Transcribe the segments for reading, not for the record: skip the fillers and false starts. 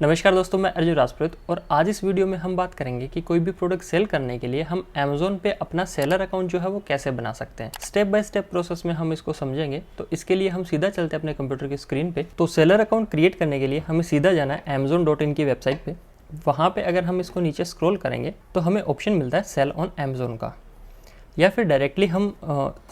नमस्कार दोस्तों, मैं अर्जुन राजपुरोहित और आज इस वीडियो में हम बात करेंगे कि कोई भी प्रोडक्ट सेल करने के लिए हम अमेज़न पे अपना सेलर अकाउंट जो है वो कैसे बना सकते हैं। स्टेप बाय स्टेप प्रोसेस में हम इसको समझेंगे। तो इसके लिए हम सीधा चलते हैं अपने कंप्यूटर की स्क्रीन पे। तो सेलर अकाउंट क्रिएट करने के लिए हमें सीधा जाना है amazon.in की वेबसाइट पे। वहाँ पे अगर हम इसको नीचे स्क्रॉल करेंगे तो हमें ऑप्शन मिलता है सेल ऑन अमेज़न का, या फिर डायरेक्टली हम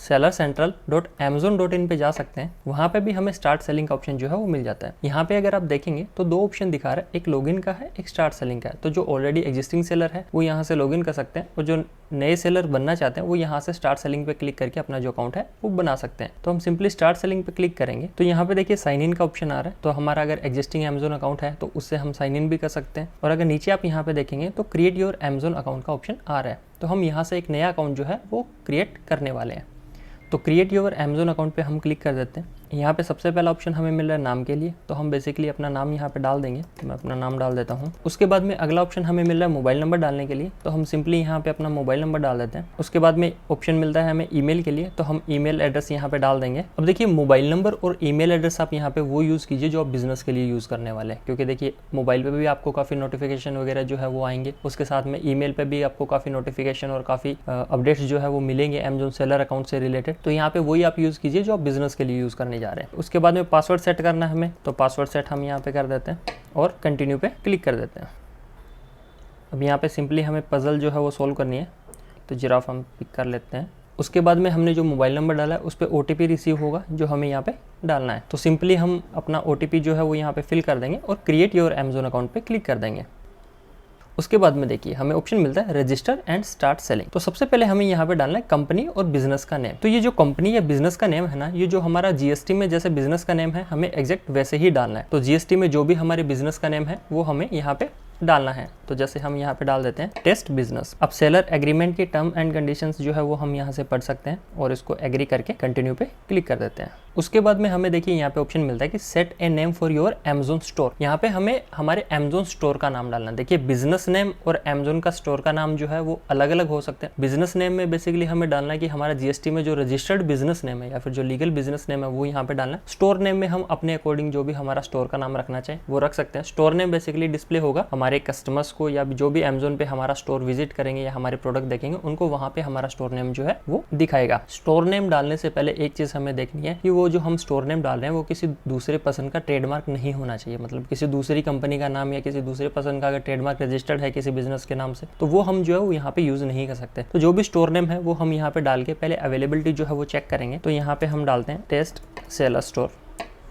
sellercentral.amazon.in पे जा सकते हैं। वहाँ पे भी हमें स्टार्ट सेलिंग का ऑप्शन जो है वो मिल जाता है। यहाँ पे अगर आप देखेंगे तो दो ऑप्शन दिखा रहा है, एक लॉगिन का है, एक स्टार्ट सेलिंग का है। तो जो ऑलरेडी एग्जिस्टिंग सेलर है वो यहाँ से लॉगिन कर सकते हैं और जो नए सेलर बनना चाहते हैं वो यहाँ से स्टार्ट सेलिंग पे क्लिक करके अपना जो अकाउंट है वो बना सकते हैं। तो हम सिंपली स्टार्ट सेलिंग पे क्लिक करेंगे तो यहाँ पे देखिए साइन इन का ऑप्शन आ रहा है। तो हमारा अगर एग्जिस्टिंग अमेज़न अकाउंट है तो उससे हम साइन इन भी कर सकते हैं। और अगर नीचे आप यहाँ पे देखेंगे तो क्रिएट योर अमेज़न अकाउंट का ऑप्शन आ रहा है। तो हम यहाँ से एक नया अकाउंट जो है वो क्रिएट करने वाले हैं। तो क्रिएट योर अमेज़न अकाउंट पे हम क्लिक कर देते हैं। यहाँ पे सबसे पहला ऑप्शन हमें मिल रहा है नाम के लिए। तो हम बेसिकली अपना नाम यहाँ पे डाल देंगे। मैं अपना नाम डाल देता हूँ। उसके बाद में अगला ऑप्शन हमें मिल रहा है मोबाइल नंबर डालने के लिए। तो हम सिंपली यहाँ पे अपना मोबाइल नंबर डाल देते हैं। उसके बाद में ऑप्शन मिलता है हमें ईमेल के लिए। तो हम ईमेल एड्रेस यहाँ पे डाल देंगे। अब देखिए मोबाइल नंबर और ईमेल एड्रेस आप यहाँ पे वो यूज़ कीजिए जो आप बिजनेस के लिए यूज़ करने वाले हैं, क्योंकि देखिए मोबाइल पे भी आपको काफ़ी नोटिफिकेशन वगैरह जो है वो आएंगे। उसके साथ में ईमेल पे भी आपको काफ़ी नोटिफिकेशन और काफ़ी अपडेट्स जो है वो मिलेंगे अमेज़न सेलर अकाउंट से रिलेटेड। तो यहाँ पे वही आप यूज़ कीजिए जो आप बिजनेस के लिए यूज़ करने जा रहे हैं। उसके बाद में पासवर्ड सेट करना है हमें। तो पासवर्ड सेट हम यहाँ पे कर देते हैं और कंटिन्यू पे क्लिक कर देते हैं। अब यहाँ पे सिंपली हमें पजल जो है वो सोल्व करनी है। तो जिराफ हम पिक कर लेते हैं। उसके बाद में हमने जो मोबाइल नंबर डाला है उस पर OTP रिसीव होगा जो हमें यहाँ पे डालना है। तो सिंपली हम अपना OTP जो है वो यहाँ पे फिल कर देंगे और क्रिएट योर अमेज़न अकाउंट पे क्लिक कर देंगे। उसके बाद में देखिए हमें ऑप्शन मिलता है रजिस्टर एंड स्टार्ट सेलिंग। तो सबसे पहले हमें यहाँ पे डालना है कंपनी और बिजनेस का नेम। तो ये जो कंपनी या बिजनेस का नेम है ना, ये जो हमारा GST में जैसे बिजनेस का नेम है हमें एग्जैक्ट वैसे ही डालना है। तो GST में जो भी हमारे बिजनेस का नेम है वो हमें यहाँ पे डालना है। तो जैसे हम यहाँ पे डाल देते हैं टेस्ट बिजनेस। अब सेलर एग्रीमेंट की टर्म एंड कंडीशंस जो है वो हम यहाँ से पढ़ सकते हैं और इसको एग्री करके कंटिन्यू पे क्लिक कर देते हैं। उसके बाद में हमें देखिए यहाँ पे ऑप्शन मिलता है कि set a name for your Amazon store. यहाँ पे हमें हमारे अमेज़न स्टोर का नाम डालना है। देखिए बिजनेस नेम और अमेज़न का स्टोर का नाम जो है वो अलग अलग हो सकते हैं। बिजनेस नेम में बेसिकली हमें डालना है कि हमारा GST में जो रजिस्टर्ड बिजनेस नेम है या फिर जो लीगल बिजनेस नेम है वो यहाँ पे डालना है। स्टोर नेम में हम अपने अकॉर्डिंग जो भी हमारा स्टोर का नाम रखना चाहें वो रख सकते हैं। स्टोर नेम बेसिकली डिस्प्ले होगा हमारे कस्टमर्स को या जो भी अमेज़न पे हमारा स्टोर विजिट करेंगे या हमारे प्रोडक्ट देखेंगे उनको वहाँ पे हमारा स्टोर नेम जो है वो दिखाएगा। स्टोर नेम डालने से पहले एक चीज़ हमें देखनी है कि वो जो हम स्टोर नेम डाल रहे हैं वो किसी दूसरे पर्सन का ट्रेडमार्क नहीं होना चाहिए। मतलब किसी दूसरी कंपनी का नाम या किसी दूसरे पर्सन का अगर ट्रेडमार्क रजिस्टर्ड है किसी बिजनेस के नाम से तो वो हम जो है वो यहाँ पे यूज़ नहीं कर सकते। तो जो भी स्टोर नेम है वो हम यहाँ पे डाल के पहले अवेलेबिलिटी जो है वो चेक करेंगे। तो यहाँ पे हम डालते हैं टेस्ट सेलर स्टोर,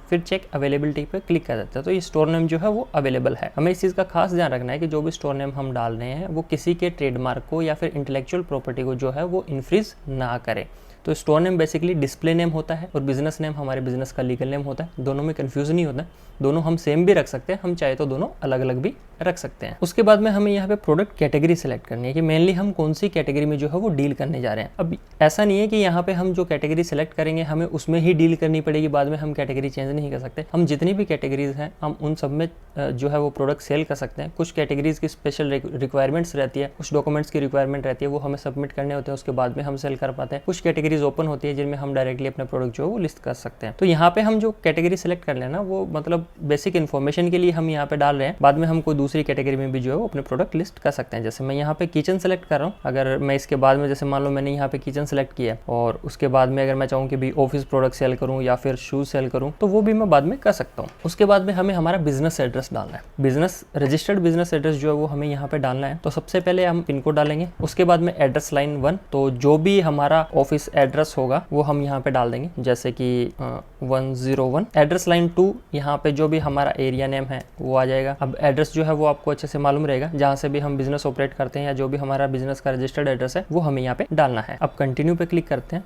फिर चेक अवेलेबिलिटी पे क्लिक कर देते हैं। तो ये स्टोर नेम जो है वो अवेलेबल है। हमें इस चीज़ का खास ध्यान रखना है कि जो भी स्टोर नेम हम डाल रहे हैं वो किसी के ट्रेडमार्क को या फिर इंटेलेक्चुअल प्रॉपर्टी को जो है वो इन्फ्रीज ना करे। तो store name basically display name होता है और बिजनेस नेम हमारे बिजनेस का लीगल नेम होता है। दोनों में कंफ्यूज नहीं होता है, दोनों हम सेम भी रख सकते हैं, हम चाहे तो दोनों अलग अलग भी रख सकते हैं। उसके बाद में हमें यहाँ पे प्रोडक्ट कैटेगरी सेलेक्ट करनी है कि मेनली हम कौन सी कैटेगरी में जो है वो डील करने जा रहे हैं। अब ऐसा नहीं है कि यहाँ पे हम जो कैटेगरी सेलेक्ट करेंगे हमें उसमें ही डील करनी पड़ेगी, बाद में हम कैटेगरी चेंज नहीं कर सकते। हम जितनी भी कैटेगरीज हैं हम उन सब में जो है वो प्रोडक्ट सेल कर सकते हैं। कुछ कैटेगरीज की स्पेशल रिक्वायरमेंट्स रहती है, कुछ डॉक्यूमेंट्स की रिक्वायरमेंट रहती है, वो हमें सबमिट करने होते हैं, उसके बाद में हम सेल कर पाते हैं। कुछ कैटेगरीज ओपन होती है जिनमें हम डायरेक्टली अपने प्रोडक्ट जो है वो लिस्ट कर सकते हैं। तो यहाँ पे हम जो कैटेगरी सेलेक्ट कर लेना वो मतलब बेसिक इन्फॉर्मेशन के लिए हम यहाँ पे डाल रहे हैं, बाद में हम कोई दूसरी कैटेगरी में भी जो है वो अपने प्रोडक्ट लिस्ट कर सकते हैं। जैसे मैं यहाँ पे किचन सेलेक्ट कर रहा हूँ, अगर मैं इसके बाद में जैसे मान लो मैंने यहाँ पे किचन सेलेक्ट किया और उसके बाद में अगर मैं चाहूँ कि भी ऑफिस प्रोडक्ट सेल करूँ या फिर शूज सेल करूँ तो वो भी मैं बाद में कर सकता हूँ। उसके बाद में हमें हमारा बिजनेस एड्रेस डालना है। बिजनेस रजिस्टर्ड बिजनेस एड्रेस जो है वो हमें यहाँ पे डालना है। तो सबसे पहले हम पिन कोड डालेंगे, उसके बाद में एड्रेस लाइन 1। तो जो भी हमारा ऑफिस एड्रेस होगा वो हम यहाँ पे डाल देंगे, जैसे कि 101। एड्रेस लाइन 2 यहाँ पे जो भी हमारा एरिया नेम है वो आ जाएगा। अब एड्रेस जो है वो आपको अच्छे से मालूम रहेगा, जहाँ से भी हम बिजनेस ऑपरेट करते हैं या जो भी हमारा बिजनेस का रजिस्टर्ड एड्रेस है वो हमें यहाँ पे डालना है। अब कंटिन्यू पे क्लिक करते हैं।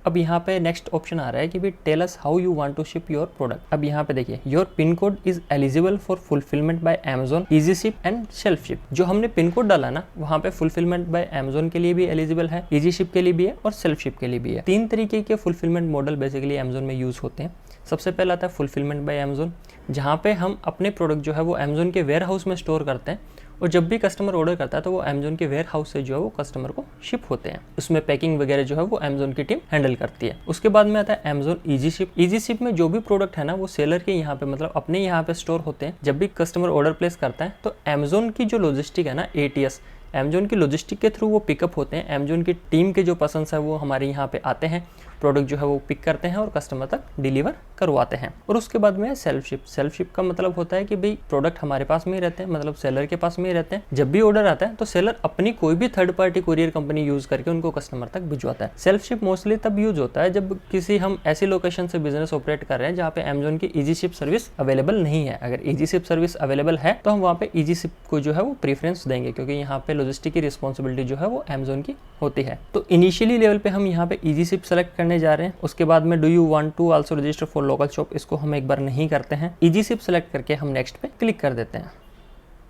अब यहाँ पे नेक्स्ट ऑप्शन आ रहा है कि भी tell us how you want to ship your product. अब यहाँ पे देखिए your pin code is eligible for fulfilment by Amazon, easy ship and self ship. जो हमने पिन कोड डाला ना वहाँ पे फुलफिलमेंट बाय अमेज़न के लिए भी एलिजिबल है, इजी शिप के लिए भी है और सेल्फ शिप के लिए भी है। 3 तरीके के फुलफिलमेंट मॉडल बेसिकली अमेज़न में यूज होते हैं। सबसे पहला आता है फुलफिलमेंट बाय अमेज़न, जहाँ पे हम अपने प्रोडक्ट जो है वो अमेज़न के वेयर हाउस में स्टोर करते हैं और जब भी कस्टमर ऑर्डर करता है तो वो अमेजोन के वेयर हाउस से जो है वो कस्टमर को शिप होते हैं। उसमें पैकिंग वगैरह जो है वो अमेजोन की टीम हैंडल करती है। उसके बाद में आता है Amazon easy ship. Easy ship में जो भी प्रोडक्ट है ना वो सेलर के यहाँ पे मतलब अपने यहाँ पे स्टोर होते हैं। जब भी कस्टमर ऑर्डर प्लेस करता है तो अमेजोन की जो लॉजिस्टिक है ना, ATS, अमेजोन की लॉजिस्टिक के थ्रू वो पिकअप होते हैं। अमेजोन की टीम के जो पर्सन है वो हमारे यहाँ पे आते हैं, प्रोडक्ट जो है वो पिक करते हैं और कस्टमर तक डिलीवर करवाते हैं। और उसके बाद में सेल्फ शिप। सेल्फ शिप का मतलब होता है कि भाई प्रोडक्ट हमारे पास में ही रहते हैं, मतलब सेलर के पास में ही रहते हैं। जब भी ऑर्डर आता है तो सेलर अपनी कोई भी third party courier company use करके उनको कस्टमर तक भिजवाता है। सेल्फ शिप मोस्टली तब यूज होता है जब किसी हम ऐसी लोकेशन से बिजनेस ऑपरेट कर रहे हैं जहाँ पे अमेजोन की इजी शिप सर्विस अवेलेबल नहीं है। अगर इजी शिप सर्विस अवेलेबल है तो हम वहाँ पे इजी शिप को जो है वो प्रीफरेंस देंगे, क्योंकि यहाँ पे लॉजिस्टिक की रिस्पॉन्सिबिलिटी जो है वो अमेजोन की होती है। तो इनिशियली लेवल पे हम यहाँ पे इजी शिप सेलेक्ट करने जा रहे हैं। उसके बाद में do you want to also register for local shop, इसको हम एक बार नहीं करते हैं। इजी शिप सेलेक्ट करके हम नेक्स्ट पे क्लिक कर देते हैं।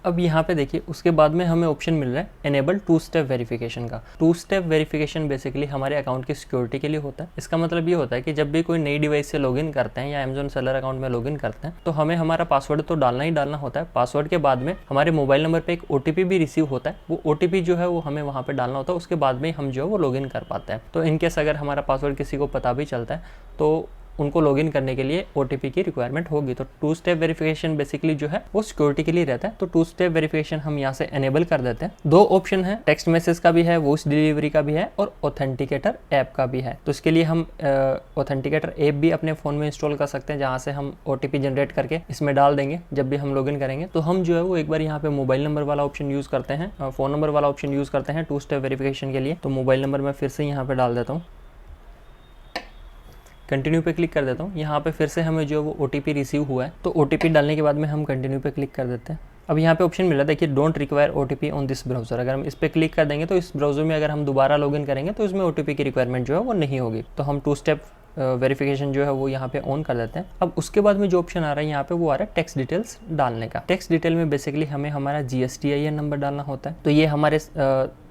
अब यहाँ पे देखिए उसके बाद में हमें ऑप्शन मिल रहा है एनेबल 2 स्टेप वेरिफिकेशन का। 2 स्टेप वेरिफिकेशन बेसिकली हमारे अकाउंट की सिक्योरिटी के लिए होता है। इसका मतलब ये होता है कि जब भी कोई नई डिवाइस से लॉगिन करते हैं या अमेजोन सेलर अकाउंट में लॉगिन करते हैं तो हमें हमारा पासवर्ड तो डालना ही डालना होता है। पासवर्ड के बाद में हमारे मोबाइल नंबर पर एक OTP भी रिसीव होता है। वो OTP जो है वो हमें वहाँ पर डालना होता है। उसके बाद में हम जो है वो लॉगिन कर पाते हैं। तो इनकेस अगर हमारा पासवर्ड किसी को पता भी चलता है तो उनको लॉगिन करने के लिए OTP की रिक्वायरमेंट होगी। तो 2 स्टेप वेरिफिकेशन बेसिकली जो है वो सिक्योरिटी के लिए रहता है। तो 2 स्टेप वेरिफिकेशन हम यहाँ से एनेबल कर देते हैं। 2 ऑप्शन है, टेक्स्ट मैसेज का भी है, वॉइस डिलीवरी का भी है और ऑथेंटिकेटर ऐप का भी है। तो इसके लिए हम ऑथेंटिकेटर ऐप भी अपने फ़ोन में इंस्टॉल कर सकते हैं, जहाँ से हम OTP जनरेट करके इसमें डाल देंगे जब भी हम लॉगिन करेंगे। तो हम जो है वो एक बार यहाँ पे मोबाइल नंबर वाला ऑप्शन यूज़ करते हैं, फ़ोन नंबर वाला ऑप्शन यूज़ करते हैं 2 स्टेप वेरिफिकेशन के लिए। तो मोबाइल नंबर मैं फिर से यहाँ पे डाल देता हूँ, कंटिन्यू पे क्लिक कर देता हूँ। यहाँ पे फिर से हमें जो वो OTP रिसीव हुआ है, तो OTP डालने के बाद में हम कंटिन्यू पे क्लिक कर देते हैं। अब यहाँ पे ऑप्शन मिला, देखिए don't require OTP on this browser. अगर हम इस पर क्लिक कर देंगे तो इस ब्राउजर में अगर हम दोबारा लॉगिन करेंगे तो इसमें OTP की रिक्वायरमेंट जो है वो नहीं होगी। तो हम 2 स्टेप वेरिफिकेशन जो है वो यहाँ पे ऑन कर देते हैं। अब उसके बाद में जो ऑप्शन आ रहा है यहाँ पे वो आ रहा है टेक्स्ट डिटेल्स डालने का। टेक्स्ट डिटेल में बेसिकली हमें हमारा GSTIN नंबर डालना होता है। तो ये हमारे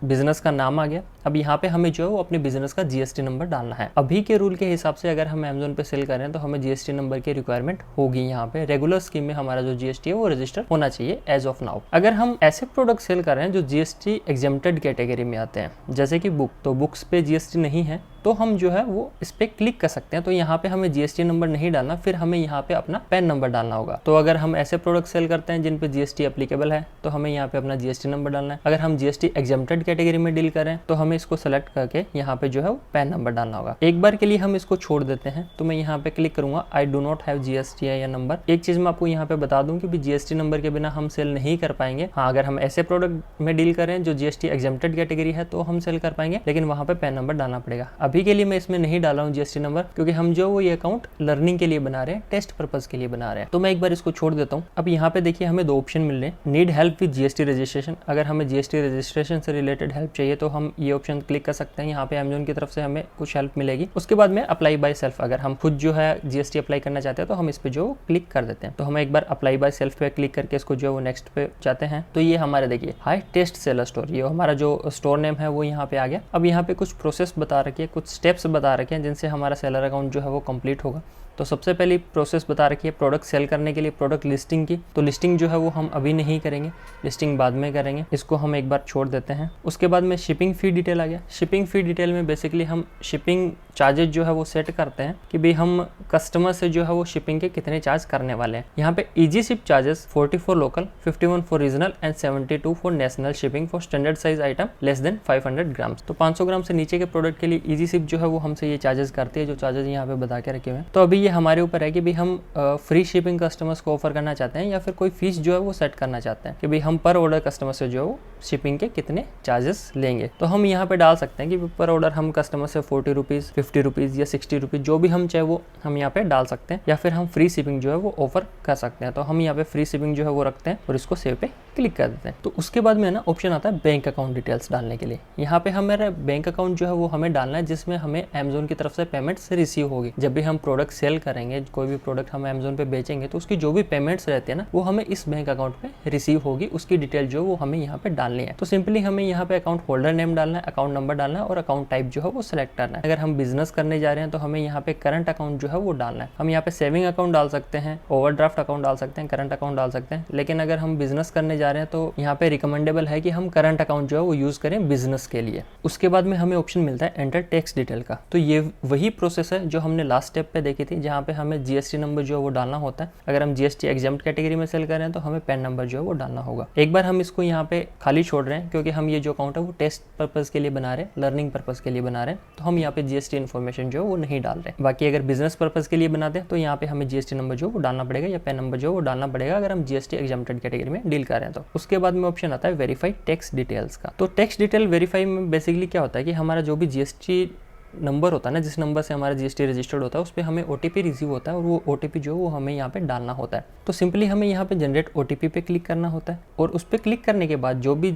बिजनेस का नाम आ गया। अब यहाँ पे हमें जो है वो अपने बिजनेस का GST नंबर डालना है। अभी के रूल के हिसाब से अगर हम अमेजोन पे सेल कर रहे हैं तो हमें GST नंबर की रिक्वायरमेंट होगी। यहाँ पे रेगुलर स्कीम में हमारा जो GST है वो रजिस्टर होना चाहिए एज ऑफ नाउ। अगर हम ऐसे प्रोडक्ट सेल कर रहे हैं जो GST एग्जेम्प्टेड कैटेगरी में आते हैं, जैसे कि बुक, तो बुक्स पे GST नहीं है तो हम जो है वो इस पे क्लिक कर सकते हैं। तो यहाँ पे हमें GST नंबर नहीं डालना, फिर हमें यहाँ पे अपना पैन नंबर डालना होगा। तो अगर हम ऐसे प्रोडक्ट सेल करते हैं जिन पे GST एप्लीकेबल है तो हमें यहाँ पे अपना GST नंबर डालना है। अगर हम GST एग्जेम्प्टेड कैटेगरी में डील करें तो हमें इसको सेलेक्ट करके यहाँ पे जो है वो पैन नंबर डालना होगा। एक बार के लिए हम इसको छोड़ देते हैं। तो मैं यहाँ पे क्लिक करूंगा I do not have GSTIN number. एक चीज मैं आपको यहाँ पे बता दूं कि भी GST नंबर के बिना हम सेल नहीं कर पाएंगे। हाँ, अगर हम ऐसे प्रोडक्ट में डील करें जो GST एग्जेम्प्टेड कैटेगरी है तो हम सेल कर पाएंगे, लेकिन वहाँ पे पैन नंबर डालना पड़ेगा। अभी के लिए मैं इसमें नहीं डाला हूँ GST नंबर, क्योंकि हम जो वो ये अकाउंट लर्निंग के लिए बना रहे हैं, टेस्ट पर्पज के लिए बना रहे हैं। तो मैं एक बार इसको छोड़ देता हूँ। अब यहाँ पे देखिए हमें 2 ऑप्शन मिल रहे हैं, need help with GST registration. अगर हमें GST रजिस्ट्रेशन से रिलेटेड हेल्प चाहिए तो हम ये ऑप्शन क्लिक कर सकते हैं। यहाँ पे अमेजोन की तरफ से हमें कुछ हेल्प मिलेगी। उसके बाद में अप्लाई बाय सेल्फ, अगर हम खुद जो है GST अप्लाई करना चाहते हैं तो हम इस पे जो क्लिक कर देते हैं। तो हम एक बार अप्लाई बाय सेल्फ पे क्लिक करके इसको जो है वो नेक्स्ट पे जाते हैं। तो ये हमारे देखिए हाई टेस्ट सेलर स्टोर, ये हमारा जो स्टोर नेम है वो यहाँ पे आ गया। अब यहाँ पे कुछ प्रोसेस बता रखी है, कुछ स्टेप्स बता रखे हैं जिनसे हमारा सेलर अकाउंट जो है वो कंप्लीट होगा। तो सबसे पहली प्रोसेस बता रखी है प्रोडक्ट सेल करने के लिए प्रोडक्ट लिस्टिंग की। तो लिस्टिंग जो है वो हम अभी नहीं करेंगे, लिस्टिंग बाद में करेंगे। इसको हम एक बार छोड़ देते हैं। उसके बाद में शिपिंग फी डिटेल आ गया। शिपिंग फी डिटेल में बेसिकली हम शिपिंग चार्जेज जो है वो सेट करते हैं कि भाई हम कस्टमर से जो है वो शिपिंग के कितने चार्ज करने वाले हैं। यहाँ पे easy ship charges 40 for local, 51 for regional and 72 for national shipping for standard size item less than 500 grams. तो 500 ग्राम से नीचे के प्रोडक्ट के लिए इजी शिप जो है वो हमसे ये चार्जेस करती है, जो चार्जेस यहाँ पे बता के रखे हुए हैं। तो अभी ये हमारे ऊपर है कि भाई हम फ्री शिपिंग कस्टमर्स को ऑफर करना चाहते हैं या फिर कोई फीस जो है वो सेट करना चाहते हैं कि भाई हम पर ऑर्डर कस्टमर से जो है वो शिपिंग के कितने चार्जेस लेंगे। तो हम यहाँ पे डाल सकते हैं कि पर ऑर्डर हम कस्टमर से 40 रुपीज़, 50 रुपीज़ या 60 रुपीज़ जो भी हम चाहे वो हम यहाँ पे डाल सकते हैं, या फिर हम फ्री शिपिंग जो है वो ऑफर कर सकते हैं। तो हम यहाँ पे फ्री शिपिंग जो है वो रखते हैं और इसको सेव पे क्लिक कर देते हैं। तो उसके बाद में ना ऑप्शन आता है बैंक अकाउंट डिटेल्स डालने के लिए। यहाँ पे हमारा बैंक अकाउंट जो है वो हमें डालना है जिसमें हमें अमेजोन की तरफ से पेमेंट्स रिसीव होगी। जब भी हम प्रोडक्ट सेल करेंगे, कोई भी प्रोडक्ट हम अमेजोन पे बेचेंगे तो उसकी जो भी पेमेंट्स रहती है ना वो हमें इस बैंक अकाउंट पे रिसीव होगी। उसकी डिटेल जो वो हमें यहाँ पे डालनी है। तो सिंपली हमें यहाँ पे अकाउंट होल्डर नेम डालना है, अकाउंट नंबर डालना है और अकाउंट टाइप जो है वो सिलेक्ट करना है। अगर हम बिजनेस करने जा रहे हैं तो हमें यहाँ पे करंट अकाउंट जो है वो डालना है। हम यहाँ पे सेविंग अकाउंट डाल सकते हैं, ओवरड्राफ्ट अकाउंट डाल सकते हैं, करंट अकाउंट डाल सकते हैं। लेकिन अगर हम बिजनेस करने जा रहे हैं तो यहाँ पे रिकमेंडेबल है कि हम करंट अकाउंट जो है वो यूज़ करें बिजनेस के लिए। उसके बाद में हमें ऑप्शन मिलता है एंटर टैक्स डिटेल का। तो ये वही प्रोसेस है जो हमने लास्ट स्टेप पे देखी थी, जहाँ पे हमें जीएसटी नंबर जो है वो डालना होता है। अगर हम जीएसटी एग्जम्प्ट कैटेगरी में सेल कर रहे हैं तो हमें पैन नंबर जो है वो डालना होगा। एक बार हम इसको यहाँ पे खाली छोड़ रहे हैं क्योंकि हम ये जो अकाउंट है वो टेस्ट पर्पज़ के लिए बना रहे हैं, लर्निंग पर्पज़ के लिए बना रहे हैं, तो हम यहाँ पे जीएसटी इन्फॉर्मेशन जो है वो नहीं डाल रहे हैं। बाकी अगर बिजनेस पर्पज़ के लिए बनाते हैं तो यहाँ पे हमें जीएसटी नंबर जो वो डालना पड़ेगा या पैन नंबर जो वो डालना पड़ेगा अगर हम जीएसटी एग्जम्प्टेड कैटेगरी में डील कर रहे हैं तो। उसके बाद में ऑप्शन आता है वेरीफाई टैक्स डिटेल्स का। तो टैक्स डिटेल वेरीफाई में बेसिकली क्या होता है कि हमारा जो भी जीएसटी नंबर होता है ना, जिस नंबर से हमारा जीएसटी रजिस्टर्ड होता है, उस पर हमें ओटीपी रिसीव होता है और वो ओटीपी जो है वो हमें यहाँ पे डालना होता है। तो सिंपली हमें यहाँ पे जनरेट ओटीपी पे क्लिक करना होता है और उस पर क्लिक करने के बाद जो भी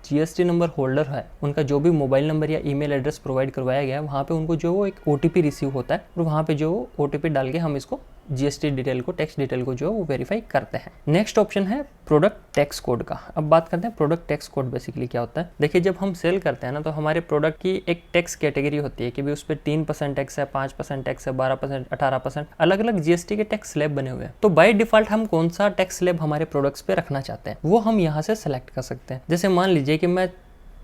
जीएसटी नंबर होल्डर है उनका जो भी मोबाइल नंबर या ईमेल एड्रेस प्रोवाइड करवाया गया है वहाँ पे उनको जो वो एक ओटीपी रिसीव होता है और वहाँ पे जो ओटीपी डाल के हम इसको जीएसटी डिटेल को, टैक्स डिटेल को जो है वो वेरीफाई करते हैं। नेक्स्ट ऑप्शन है प्रोडक्ट टैक्स कोड का। अब बात करते हैं प्रोडक्ट टैक्स कोड बेसिकली क्या होता है। देखिए जब हम सेल करते हैं ना तो हमारे प्रोडक्ट की एक टैक्स कैटेगरी होती है कि भाई उस पर 3% टैक्स है, 5% टैक्स है, 12%, 18%, अलग अलग जीएसटी के टैक्स स्लैब बने हुए हैं। तो बाय डिफॉल्ट हम कौन सा टैक्स स्लैब हमारे प्रोडक्ट्स पे रखना चाहते हैं वो हम यहाँ से सेलेक्ट कर सकते हैं। जैसे मान लीजिए कि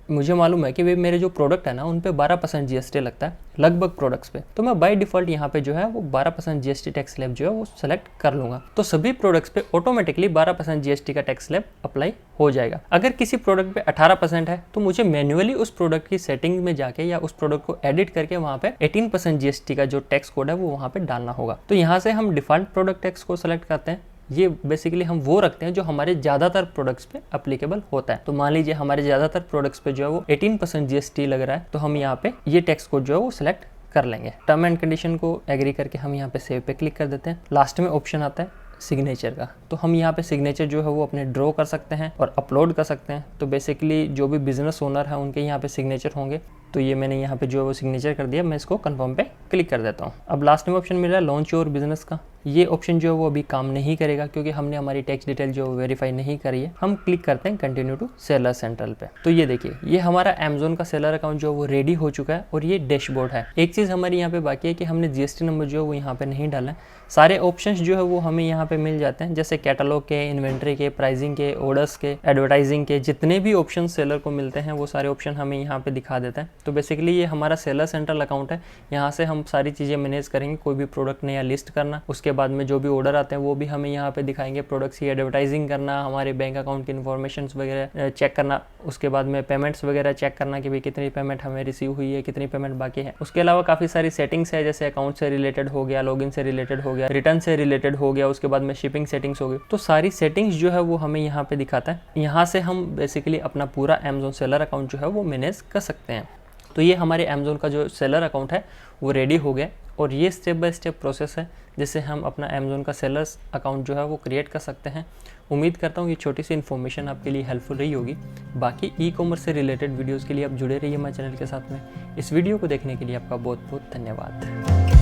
मुझे मालूम है कि भाई मेरे जो प्रोडक्ट है ना उन पे 12% जीएसटी लगता है लगभग प्रोडक्ट्स पे, तो मैं बाय डिफॉल्ट यहाँ पे जो है वो 12% जीएसटी टैक्स स्लैब जो है वो सेलेक्ट कर लूंगा। तो सभी प्रोडक्ट्स पे ऑटोमेटिकली 12% जीएसटी का टैक्स स्लैब अप्लाई हो जाएगा। अगर किसी प्रोडक्ट पे 18% है तो मुझे मैन्युअली उस प्रोडक्ट की सेटिंग में जाके या उस प्रोडक्ट को एडिट करके वहाँ पे 18% जीएसटी का जो टैक्स कोड है वो वहाँ पे डालना होगा। तो यहाँ से हम डिफॉल्ट प्रोडक्ट टैक्स को सेलेक्ट करते हैं। ये बेसिकली हम वो रखते हैं जो हमारे ज़्यादातर प्रोडक्ट्स पे अप्लीकेबल होता है। तो मान लीजिए हमारे ज़्यादातर प्रोडक्ट्स पे जो है वो 18% जीएसटी लग रहा है तो हम यहाँ पे ये टैक्स कोड जो है वो सिलेक्ट कर लेंगे। टर्म एंड कंडीशन को एग्री करके हम यहाँ पे सेव पे क्लिक कर देते हैं। लास्ट में ऑप्शन आता है सिग्नेचर का। तो हम यहाँ पे सिग्नेचर जो है वो अपने ड्रॉ कर सकते हैं और अपलोड कर सकते हैं। तो बेसिकली जो भी बिजनेस ओनर है उनके यहाँ पे सिग्नेचर होंगे। तो ये मैंने यहाँ पे जो है वो सिग्नेचर कर दिया, मैं इसको कंफर्म पे क्लिक कर देता हूँ। अब लास्ट में ऑप्शन मिल रहा है लॉन्च योर बिजनेस का। ये ऑप्शन जो है वो अभी काम नहीं करेगा क्योंकि हमने हमारी टैक्स डिटेल जो वेरीफाई नहीं करी है। हम क्लिक करते हैं कंटिन्यू टू सेलर सेंट्रल पे। तो ये देखिए ये हमारा अमेजोन का सेलर अकाउंट जो है वो रेडी हो चुका है और ये डैशबोर्ड है। एक चीज़ हमारी यहाँ पे बाकी है कि हमने जीएसटी नंबर जो है वो यहाँ पे नहीं डाला है। सारे ऑप्शंस जो है वो हमें यहाँ पे मिल जाते हैं, जैसे कैटलॉग के, इन्वेंट्री के, प्राइसिंग के, ऑर्डर्स के, एडवर्टाइजिंग के, जितने भी ऑप्शन सेलर को मिलते हैं वो सारे ऑप्शन हमें यहाँ पे दिखा देता है। तो बेसिकली ये हमारा सेलर सेंट्रल अकाउंट है। यहाँ से हम सारी चीज़ें मैनेज करेंगे, कोई भी प्रोडक्ट नया लिस्ट करना, उसके बाद में जो भी ऑर्डर आते हैं वो भी हमें यहाँ पे दिखाएंगे, प्रोडक्ट्स की एडवर्टाइजिंग करना, हमारे बैंक अकाउंट की इन्फॉर्मेशन वगैरह चेक करना, उसके बाद में पेमेंट्स वगैरह चेक करना कि भाई कितनी पेमेंट हमें रिसीव हुई है, कितनी पेमेंट बाकी है। उसके अलावा काफ़ी सारी सेटिंग्स है, जैसे अकाउंट से रिलेटेड हो गया, लॉगिन से रिलेटेड हो गया, रिटर्न से रिलेटेड हो गया, उसके बाद में शिपिंग सेटिंग्स हो गई। तो सारी सेटिंग्स जो है वो हमें यहाँ पे दिखाता है। यहाँ से हम बेसिकली अपना पूरा अमेजोन सेलर अकाउंट जो है वो मैनेज कर सकते हैं। तो ये हमारे अमेजोन का जो सेलर अकाउंट है वो रेडी हो गया और ये स्टेप बाय स्टेप प्रोसेस है जिससे हम अपना अमेजोन का सेलर्स अकाउंट जो है वो क्रिएट कर सकते हैं। उम्मीद करता हूँ ये छोटी सी इन्फॉर्मेशन आपके लिए हेल्पफुल रही होगी। बाकी ई कॉमर्स से रिलेटेड वीडियोज़ के लिए आप जुड़े रहिए हमारे चैनल के साथ में। इस वीडियो को देखने के लिए आपका बहुत बहुत धन्यवाद।